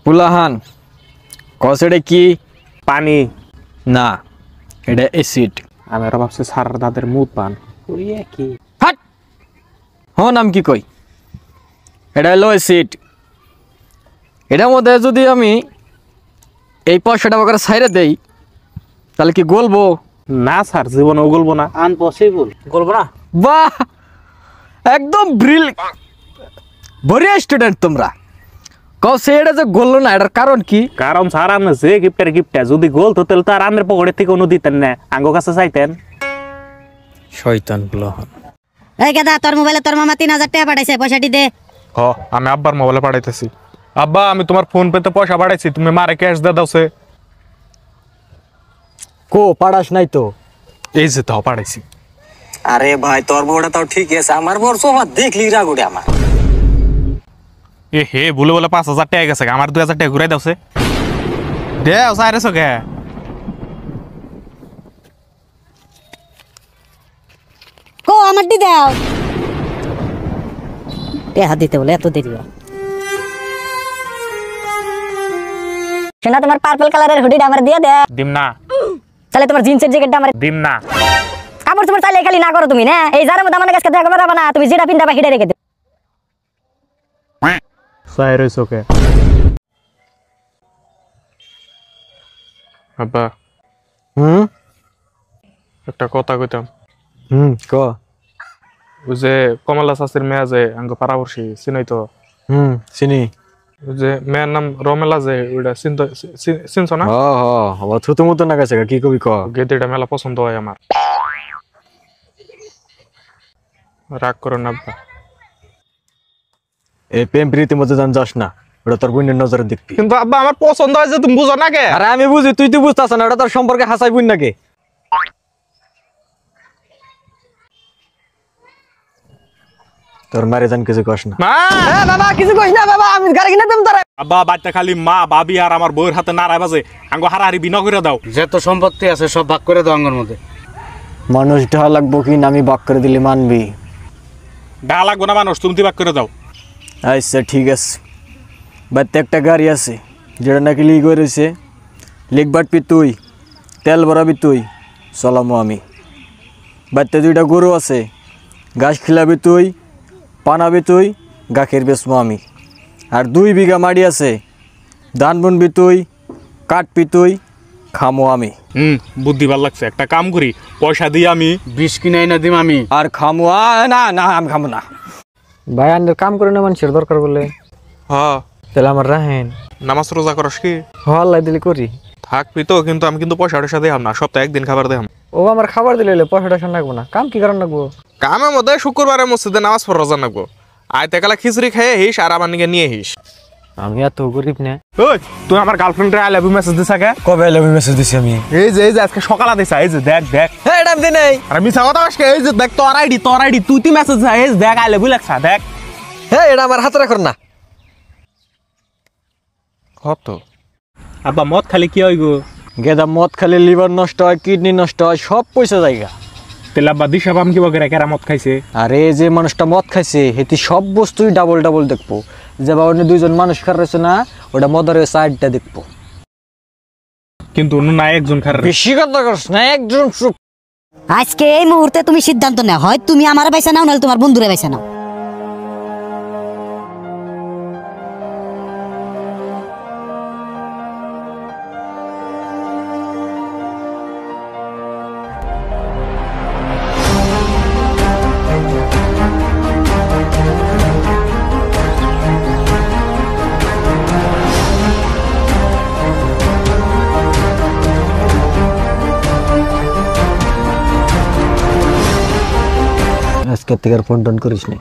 পুলাহান কস এটা কি? পানি না, এটা অ্যাসিড। আমি আর ভাবছি সার দাদের মুখ পান কি হাট নাম কি কই? এটা হলো অ্যাসিড। এটার মধ্যে যদি আমি এই 500 টাকা করে ছাইরে দেই তাহলে কি গলবো? না স্যার, জীবনে গলবো না, আনপসিবল, গলবো না। বাহ, একদম বড়িয়া স্টুডেন্ট তোমরা। কসে এটা যে গললো না, এটার কারণ কি? কারণ স্যার আনে যে গিফটটা যদি গলতো তাহলে তো আর আনের পকেটের থেকে কোনো দিতেন না, আঙ্গো কাছে চাইতেন। শয়তান পুলাহান। এই গাদা, তোর মোবাইলে তোর মামা 3000 টাকা পাঠাইছে, পয়সাটি দে। আমি আব্বার মোবাইলে পাঠাইতেছি। আব্বা, আমি তোমার ফোন পেতে পয়সা পাঠাইছি, তুমি মারে ক্যাশ দিয়ে দাওছে। কো পাড়াস নাই তো? এই যে তাও পাঠাইছি। আরে ভাই, তোর বউটা তাও ঠিক আছে, আমার বউর সোফা দেখলি রাগ উঠে আমার। এ হে, বলে 5000 টাকা গেছে, আমার 2000 টাকা ঘুরাই দাওছে। দেও সাইরেছো কে? কো আমার দি দাও। টাকা দিতে বলে এত দেরি হয়? শোনা, তোমার পার্পল কালারের হুডিটা আমার দিয়ে দে। দিম না। তাহলে তোমার জিন্সের জ্যাকেটটা আমার দিম না। কাপড় চোপড় চাইলে খালি না করো তুমি না, এই যার মধ্যে আমার কাছে দেখা পারবা না, তুমি যেটা পিন্দাবা হিডে রেখে দেবে। সাইরেছো কে? আব্বা, একটা কথা কইতাম। ক। ওই যে কমলা চাষির মেয়া যে আঙ্গ পাড়াবর্ষী চিনই তো? চিনি। ওই যে মেয়ের নাম রমেলা, যে ওইটা চিনছ না? থুতু মুতু না গেছে, কি কবি ক। গেদিটা মেলা পছন্দ হয় আমার। রাগ করো না আব্বা। এই প্রেম প্রীতির মধ্যে যাস না, ওটা তোর বোনের নজরে দেখবি। কিন্তু আব্বা, আমার পছন্দ হয় যে, তুমি বুঝো না কে? আরে আমি বুঝি, তুই তো বুঝতাছ না, ওটা তোর সম্পর্কে হাসাই বুঝ নাকি? তোর মারে জান কিছু কস না। বাবা কিছু কইস না বাবা, আমি গাড়ি কিনে দেব তোরে। আব্বা, বাচ্চা খালি মা ভাবি আর আমার বউয়ের হাতে নাড়ায় বাজে, আঙ্গো হারাহারি বিনা করে দাও। যত সম্পত্তি আছে সব ভাগ করে দাও আঙ্গর মধ্যে। মানুষ ঢা লাগবো কি না, আমি বাক করে দিলে মানবি? ডা লাগবো না মানুষ, তুমি ভাগ করে দাও। আচ্ছা ঠিক আছে। বাড়িতে একটা গাড়ি আছে যেটা নাকি লিক হয়েছে, লিক বাটবি তুই, তেল ভরাবি তুই, চলামো আমি। বাড়িতে 2টা গরু আছে, ঘাস খিলাবি তুই, পানাবি তুই, গাখীর বেচমো আমি। আর 2 বিঘা মাটি আছে, ধান বুনবি তুই, কাটবি তুই, খামো আমি। বুদ্ধি ভাল লাগছে। একটা কাম করি, পয়সা দিয়ে আমি 20 কিনে এনে দিম আমি। আর খামো না না, আমি খামো না। ভাই আন্ডার কাম করে না, মানুষের দরকার বলে। হ্যাঁ, তাহলে আমার রাহেন নামাজ রোজা করস কি? হল্লাই দিলে করি। থাকবি তো, কিন্তু আমি কিন্তু পয়সা টয়সা দেখাম না, সপ্তাহে 1 দিন খাবার দেখাম। ও আমার খাবার দিলে পয়সাটা লাগবো না, কাম কি কারণ লাগবো? কামের মধ্যে শুক্রবারে মসজিদে নামাজ পড় রোজা নাগবো, আয়তে কালা খিচুড়ি খেয়ে হিস আর আমার নিকে নিয়ে হিস। আমি এত গরিব না। ওই, তুই আমার গার্লফ্রেন্ডে আই লাভ ইউ মেসেজ দিছ কে? কবে আই লাভ ইউ মেসেজ দিছি আমি? এই যে আজকে সকালে দিছা, এই যে দেখ। হ্যাঁ, এটা আমি নাই। আর মিছা কথা আজকে, এই যে দেখ তোর আইডি তুই মেসেজ দিছা, এই দেখ আই লাভ ইউ লেখা, দেখ। হ্যাঁ, এটা আমার হাতে রাখর না। কত আব্বা মদ খালি কি হয় গো? গেদা মদ খালি লিভার নষ্ট হয়, কিডনি নষ্ট হয়, সব পয়সা জায়গা। তেল আব্বা দিশা পাম কি বগেরা কেরা মদ খাইছে? আরে যে মানুষটা মদ খাইছে হেতি সব বস্তুই ডাবল দেখবো। যে বা অন্য 2জন মানুষ খার রয়েছে না, ওটা মদের সাইডটা দেখবো। কিন্তু অন্য না একজন খার। বেশি কথা করছ না, একজন চুপ। আজকে এই মুহূর্তে তুমি সিদ্ধান্ত নাও, হয় তুমি আমারে বাইসা নাও, নাহলে তোমার বন্ধুরে বাইসা নাও। আজকের থেকে আর ফোন টোন করিস না।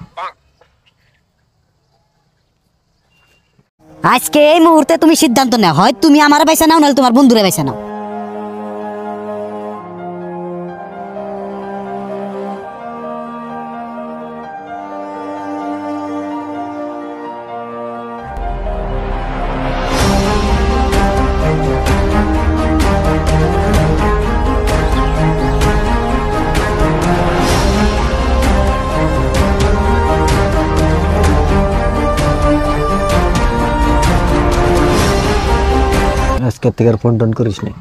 আজকে এই মুহূর্তে তুমি সিদ্ধান্ত নাও, হয় তুমি আমারে বাইসা নাও, নাহলে তোমার বন্ধুরে বাইসা নাও। আজকের থেকে আর ফোন টোন করিস না